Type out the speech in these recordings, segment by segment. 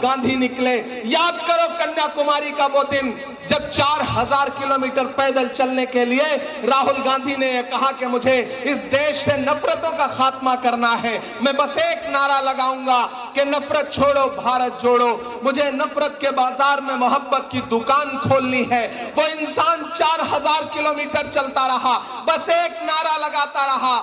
गांधी निकले। याद करो कन्याकुमारी का वो दिन जब 4000 किलोमीटर पैदल चलने के लिए राहुल गांधी ने यह कहा कि मुझे इस देश से नफरतों का खात्मा करना है। मैं बस एक नारा लगाऊंगा कि नफरत छोड़ो भारत जोड़ो। मुझे नफरत के बाजार में मोहब्बत की दुकान खोलनी है। वो इंसान 4000 किलोमीटर चलता रहा, बस एक नारा लगाता रहा,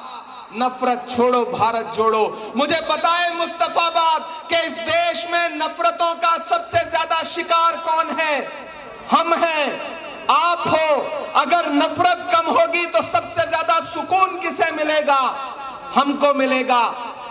नफरत छोड़ो भारत जोड़ो। मुझे बताएं मुस्तफाबाद कि इस देश में नफरतों का सबसे ज्यादा शिकार कौन है? हम हैं, आप हो। अगर नफरत कम होगी तो सबसे ज्यादा सुकून किसे मिलेगा? हमको मिलेगा,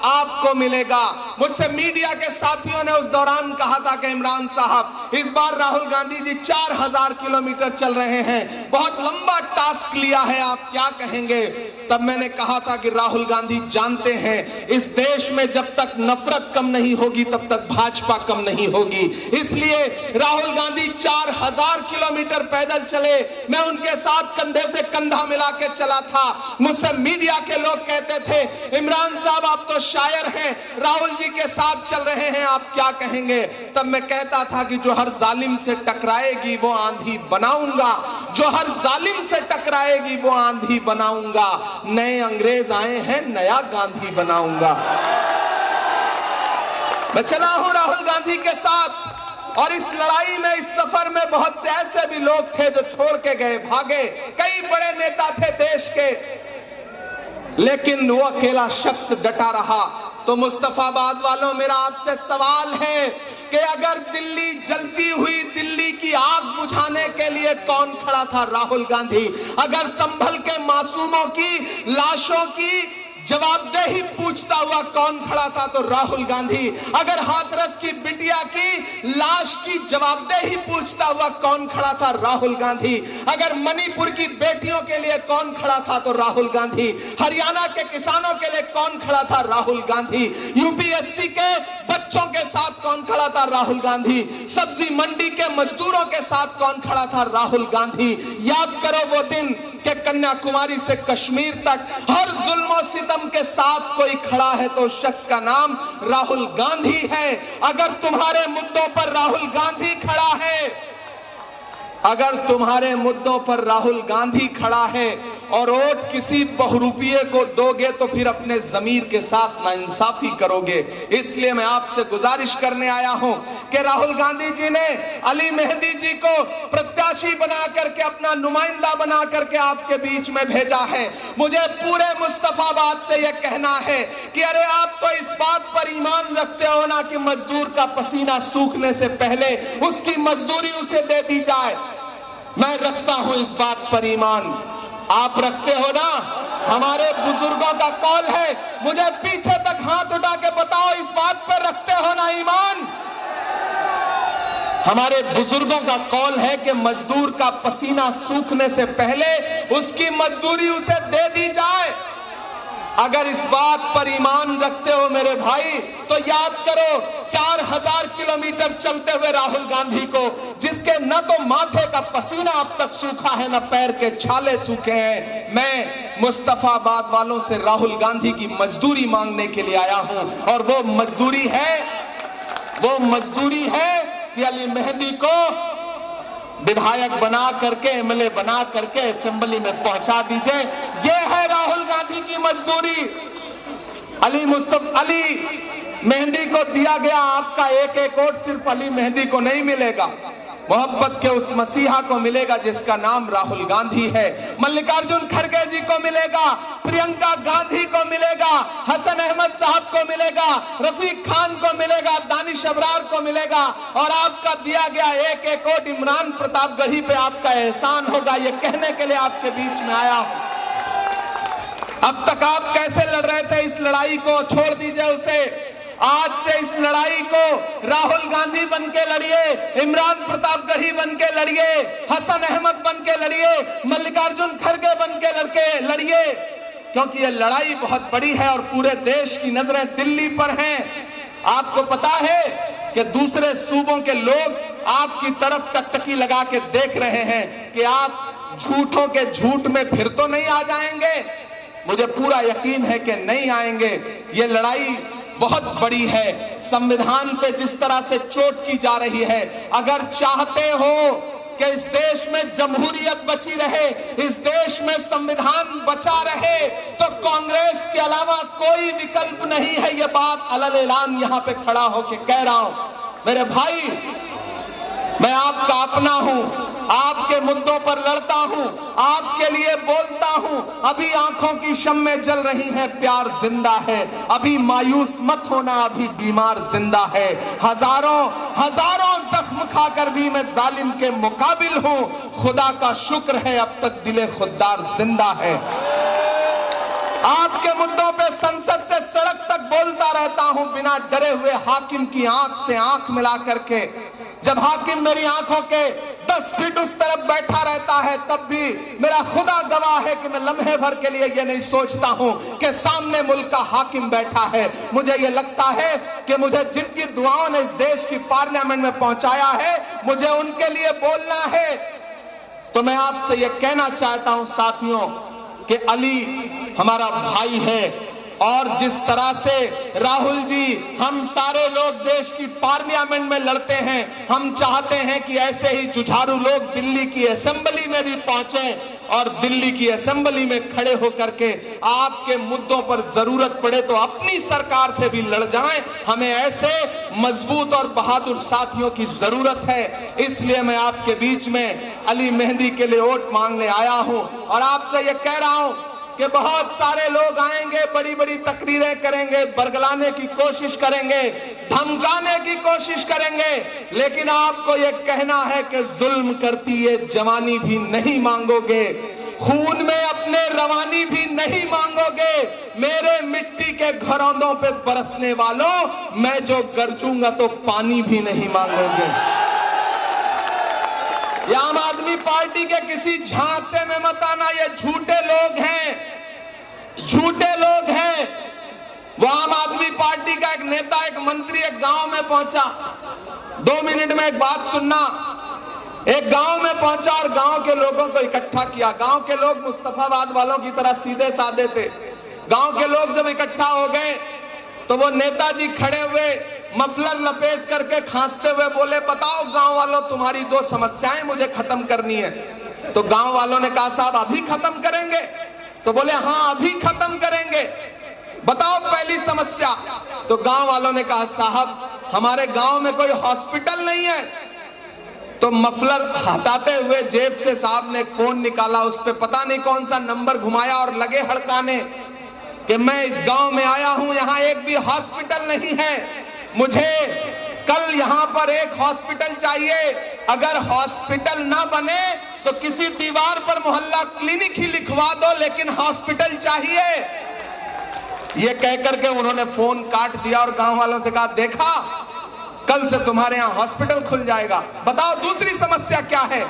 आपको मिलेगा। मुझसे मीडिया के साथियों ने उस दौरान कहा था कि इमरान साहब इस बार राहुल गांधी जी 4000 किलोमीटर चल रहे हैं, बहुत लंबा टास्क लिया है, आप क्या कहेंगे? तब मैंने कहा था कि राहुल गांधी जानते हैं इस देश में जब तक नफरत कम नहीं होगी तब तक भाजपा कम नहीं होगी। इसलिए राहुल गांधी 4000 किलोमीटर पैदल चले, मैं उनके साथ कंधे से कंधा मिला के चला था। मुझसे मीडिया के लोग कहते थे इमरान साहब आप तो शायर हैं, राहुल जी के साथ चल रहे हैं, आप क्या कहेंगे? तब मैं कहता था कि जो हर जालिम से टकराएगी वो आंधी बनाऊंगा, जो हर जालिम से टकराएगी वो आंधी बनाऊंगा। नए अंग्रेज आए हैं, नया गांधी बनाऊंगा। मैं चला हूं राहुल गांधी के साथ, और इस लड़ाई में, इस सफर में बहुत से ऐसे भी लोग थे जो छोड़ के गए, भागे। कई बड़े नेता थे देश के, लेकिन वो अकेला शख्स डटा रहा। तो मुस्तफाबाद वालों, मेरा आपसे सवाल है कि अगर दिल्ली जलती हुई दिल्ली की आग बुझाने के लिए कौन खड़ा था? राहुल गांधी। अगर संभल के मासूमों की लाशों की जवाबदेही पूछता हुआ कौन खड़ा था? तो राहुल गांधी। अगर हाथरस की बिटिया की लाश की जवाबदेही पूछता हुआ कौन खड़ा था? राहुल गांधी। अगर मणिपुर की बेटियों के लिए कौन खड़ा था? तो राहुल गांधी। हरियाणा के किसानों के लिए कौन खड़ा था? राहुल गांधी। यूपीएससी के बच्चों के साथ कौन खड़ा था? राहुल गांधी। सब्जी मंडी के मजदूरों के साथ कौन खड़ा था? राहुल गांधी। याद करो वो दिन कि कन्याकुमारी से कश्मीर तक हर जुल्म सितम के साथ कोई खड़ा है तो शख्स का नाम राहुल गांधी है। अगर तुम्हारे मुद्दों पर राहुल गांधी खड़ा है, अगर तुम्हारे मुद्दों पर राहुल गांधी खड़ा है और वोट किसी बहुरूपिये को दोगे तो फिर अपने जमीर के साथ नाइंसाफी करोगे। इसलिए मैं आपसे गुजारिश करने आया हूं कि राहुल गांधी जी ने अली मेहंदी जी को प्रत्याशी बना करके, अपना नुमाइंदा बना करके आपके बीच में भेजा है। मुझे पूरे मुस्तफाबाद से यह कहना है कि अरे आप तो इस बात पर ईमान रखते हो ना कि मजदूर का पसीना सूखने से पहले उसकी मजदूरी उसे दे दी जाए। मैं रखता हूं इस बात पर ईमान, आप रखते हो ना? हमारे बुजुर्गों का कौल है, मुझे पीछे तक हाथ उठा के बताओ इस बात पर रखते हो ना ईमान? हमारे बुजुर्गों का कौल है कि मजदूर का पसीना सूखने से पहले उसकी मजदूरी उसे दे दी जाए। अगर इस बात पर ईमान रखते हो मेरे भाई, तो याद करो 4000 किलोमीटर चलते हुए राहुल गांधी को, जिसके न तो माथे का पसीना अब तक सूखा है, न पैर के छाले सूखे हैं। मैं मुस्तफाबाद वालों से राहुल गांधी की मजदूरी मांगने के लिए आया हूं, और वो मजदूरी है कि अली मेहंदी को विधायक बना करके, एमएलए बना करके असेंबली में पहुंचा दीजिए। ये है राहुल गांधी की मजदूरी। अली मेहंदी को दिया गया आपका एक एक वोट सिर्फ अली मेहंदी को नहीं मिलेगा, मोहब्बत के उस मसीहा को मिलेगा जिसका नाम राहुल गांधी है। मल्लिकार्जुन खड़गे जी को मिलेगा, प्रियंका गांधी को मिलेगा, हसन अहमद साहब को मिलेगा, रफीक खान को मिलेगा, दानिश अबरार को मिलेगा, और आपका दिया गया एक एक वोट इमरान प्रतापगढ़ी पे आपका एहसान होगा। ये कहने के लिए आपके बीच में आया हूं। अब तक आप कैसे लड़ रहे थे इस लड़ाई को, छोड़ दीजिए उसे। आज से इस लड़ाई को राहुल गांधी बन के लड़िए, इमरान प्रतापगढ़ी बन के लड़िए, हसन अहमद बन के लड़िए, मल्लिकार्जुन खड़गे बन के लड़िए, क्योंकि ये लड़ाई बहुत बड़ी है और पूरे देश की नजरें दिल्ली पर हैं। आपको पता है कि दूसरे सूबों के लोग आपकी तरफ टकटकी लगा के देख रहे हैं कि आप झूठों के झूठ में फिर तो नहीं आ जाएंगे। मुझे पूरा यकीन है कि नहीं आएंगे। ये लड़ाई बहुत बड़ी है। संविधान पे जिस तरह से चोट की जा रही है, अगर चाहते हो कि इस देश में जमहूरियत बची रहे, इस देश में संविधान बचा रहे, तो कांग्रेस के अलावा कोई विकल्प नहीं है। ये बात अलग ऐलान यहां पे खड़ा होके कह रहा हूं। मेरे भाई, मैं आपका अपना हूं, आपके मुद्दों पर लड़ता हूं, आपके लिए बोलता हूं। अभी आंखों की शम्में जल रही हैं, प्यार जिंदा है। अभी मायूस मत होना, अभी बीमार जिंदा है। हजारों जख्म खाकर भी मैं जालिम के मुकाबिल हूं। खुदा का शुक्र है अब तक दिले खुददार जिंदा है। आपके मुद्दों पे संसद से सड़क तक बोलता रहता हूं, बिना डरे हुए, हाकिम की आंख से आंख मिला करके। जब हाकिम मेरी आंखों के 10 फीट उस तरफ बैठा रहता है, तब भी मेरा खुदा गवाह है कि मैं लम्हे भर के लिए ये नहीं सोचता हूं कि सामने मुल्क का हाकिम बैठा है। मुझे ये लगता है कि मुझे जिनकी दुआओं ने इस देश की पार्लियामेंट में पहुंचाया है, मुझे उनके लिए बोलना है। तो मैं आपसे ये कहना चाहता हूं साथियों कि अली हमारा भाई है, और जिस तरह से राहुल जी, हम सारे लोग देश की पार्लियामेंट में लड़ते हैं, हम चाहते हैं कि ऐसे ही जुझारू लोग दिल्ली की असेंबली में भी पहुंचे और दिल्ली की असेंबली में खड़े होकर के आपके मुद्दों पर जरूरत पड़े तो अपनी सरकार से भी लड़ जाएं। हमें ऐसे मजबूत और बहादुर साथियों की जरूरत है। इसलिए मैं आपके बीच में अली मेहंदी के लिए वोट मांगने आया हूं और आपसे ये कह रहा हूं कि बहुत सारे लोग आएंगे, बड़ी बड़ी तकरीरें करेंगे, बरगलाने की कोशिश करेंगे, धमकाने की कोशिश करेंगे, लेकिन आपको यह कहना है कि जुल्म करती ये जवानी भी नहीं मांगोगे, खून में अपने रवानी भी नहीं मांगोगे। मेरे मिट्टी के घरौंदों पे बरसने वालों, मैं जो गरजूंगा तो पानी भी नहीं मांगोगे। ये आम आदमी पार्टी के किसी झांसे में मत आना, ये झूठे लोग हैं, झूठे लोग हैं। वो आम आदमी पार्टी का एक नेता, एक मंत्री एक गांव में पहुंचा। 2 मिनट में एक बात सुनना। एक गांव में पहुंचा और गांव के लोगों को इकट्ठा किया। गांव के लोग मुस्तफाबाद वालों की तरह सीधे साधे थे। गांव के लोग जब इकट्ठा हो गए तो वो नेताजी खड़े हुए, मफलर लपेट करके खांसते हुए बोले, बताओ गांव वालों, तुम्हारी 2 समस्याएं मुझे खत्म करनी है। तो गांव वालों ने कहा, साहब अभी खत्म करेंगे? तो बोले, हाँ अभी खत्म करेंगे, बताओ पहली समस्या। तो गांव वालों ने कहा, साहब हमारे गांव में कोई हॉस्पिटल नहीं है। तो मफलर हटाते हुए जेब से साहब ने एक फोन निकाला, उस पर पता नहीं कौन सा नंबर घुमाया और लगे हड़काने कि मैं इस गांव में आया हूं, यहां एक भी हॉस्पिटल नहीं है, मुझे कल यहां पर एक हॉस्पिटल चाहिए। अगर हॉस्पिटल ना बने तो किसी दीवार पर मोहल्ला क्लिनिक ही लिखवा दो, लेकिन हॉस्पिटल चाहिए। ये कहकर के उन्होंने फोन काट दिया और गांव वालों से कहा, देखा कल से तुम्हारे यहां हॉस्पिटल खुल जाएगा, बताओ दूसरी समस्या क्या है।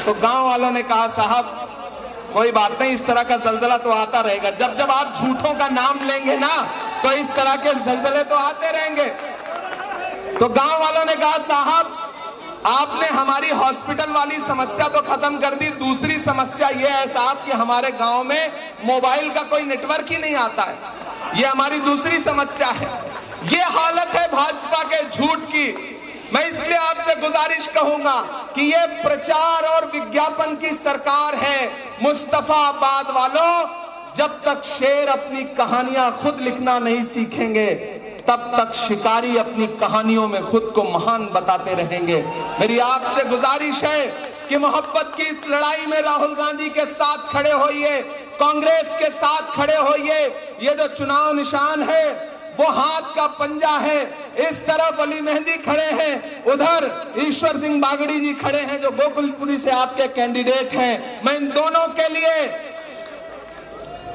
तो गांव वालों ने कहा, साहब कोई बात नहीं, इस तरह का जलजला तो आता रहेगा, जब जब आप झूठों का नाम लेंगे ना तो इस तरह के जलजले तो आते रहेंगे। तो गांव वालों ने कहा, साहब आपने हमारी हॉस्पिटल वाली समस्या तो खत्म कर दी, दूसरी समस्या यह है साहब कि हमारे गांव में मोबाइल का कोई नेटवर्क ही नहीं आता है, ये हमारी दूसरी समस्या है। ये हालत है भाजपा के झूठ की। मैं इसलिए आपसे गुजारिश कहूंगा कि ये प्रचार और विज्ञापन की सरकार है। मुस्तफाबाद वालों, जब तक शेर अपनी कहानियां खुद लिखना नहीं सीखेंगे, तब तक शिकारी अपनी कहानियों में खुद को महान बताते रहेंगे। मेरी आपसे गुजारिश है कि मोहब्बत की इस लड़ाई में राहुल गांधी के साथ खड़े होइए, कांग्रेस के साथ खड़े होइए। ये जो चुनाव निशान है वो हाथ का पंजा है। इस तरफ अली मेहंदी खड़े हैं, उधर ईश्वर सिंह बागड़ी जी खड़े हैं जो गोकुलपुरी से आपके कैंडिडेट हैं। मैं इन दोनों के लिए,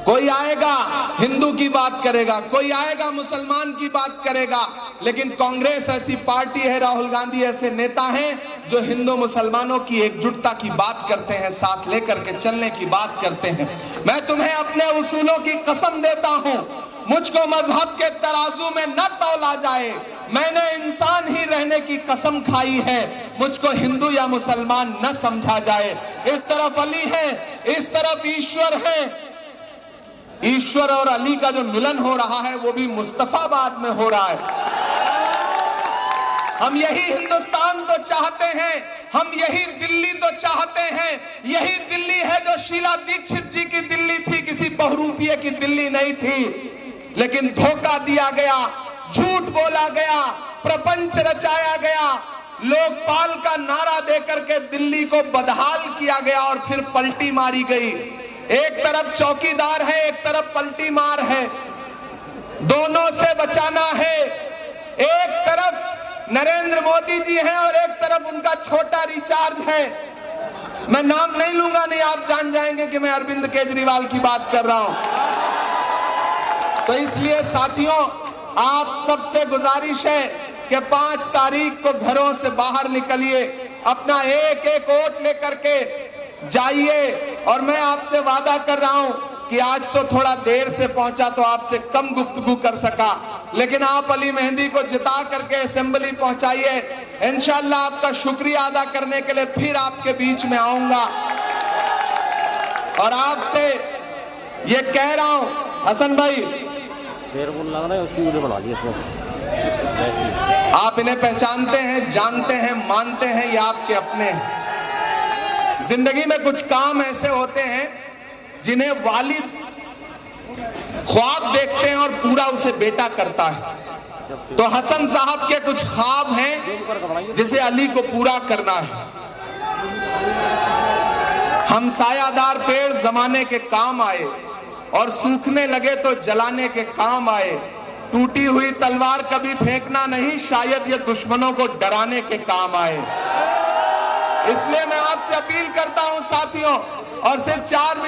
कोई आएगा हिंदू की बात करेगा, कोई आएगा मुसलमान की बात करेगा, लेकिन कांग्रेस ऐसी पार्टी है, राहुल गांधी ऐसे नेता हैं जो हिंदू मुसलमानों की एकजुटता की बात करते हैं, साथ लेकर के चलने की बात करते हैं। मैं तुम्हें अपने उसूलों की कसम देता हूं, मुझको मजहब के तराजू में न तौला जाए। मैंने इंसान ही रहने की कसम खाई है, मुझको हिंदू या मुसलमान न समझा जाए। इस तरफ अली है, इस तरफ ईश्वर है। ईश्वर और अली का जो मिलन हो रहा है वो भी मुस्तफाबाद में हो रहा है। हम यही हिंदुस्तान तो चाहते हैं, हम यही दिल्ली तो चाहते हैं। यही दिल्ली है जो शीला दीक्षित जी की दिल्ली थी, किसी बहुरूपिये की दिल्ली नहीं थी। लेकिन धोखा दिया गया, झूठ बोला गया, प्रपंच रचाया गया, लोकपाल का नारा देकर के दिल्ली को बदहाल किया गया और फिर पलटी मारी गई। एक तरफ चौकीदार है, एक तरफ पलटी मार है, दोनों से बचाना है। एक तरफ नरेंद्र मोदी जी हैं और एक तरफ उनका छोटा रिचार्ज है। मैं नाम नहीं लूंगा, नहीं आप जान जाएंगे कि मैं अरविंद केजरीवाल की बात कर रहा हूं। तो इसलिए साथियों, आप सबसे गुजारिश है कि 5 तारीख को घरों से बाहर निकलिए, अपना एक एक वोट लेकर के जाइए। और मैं आपसे वादा कर रहा हूं कि आज तो थोड़ा देर से पहुंचा तो आपसे कम गुफ्तगू कर सका, लेकिन आप अली मेहंदी को जिता करके असेंबली पहुंचाइए। इंशाल्लाह आपका शुक्रिया अदा करने के लिए फिर आपके बीच में आऊंगा। और आपसे ये कह रहा हूं, हसन भाई शेर बोल लग रहा है, उसकी वीडियो बना दी आप इन्हें पहचानते हैं, जानते हैं, मानते हैं, ये आपके अपने हैं। जिंदगी में कुछ काम ऐसे होते हैं जिन्हें वालिद ख्वाब देखते हैं और पूरा उसे बेटा करता है। तो हसन साहब के कुछ ख्वाब हैं जिसे अली को पूरा करना है। हम सायादार पेड़ जमाने के काम आए और सूखने लगे तो जलाने के काम आए। टूटी हुई तलवार कभी फेंकना नहीं, शायद ये दुश्मनों को डराने के काम आए। इसलिए मैं आपसे अपील करता हूं साथियों, और सिर्फ 4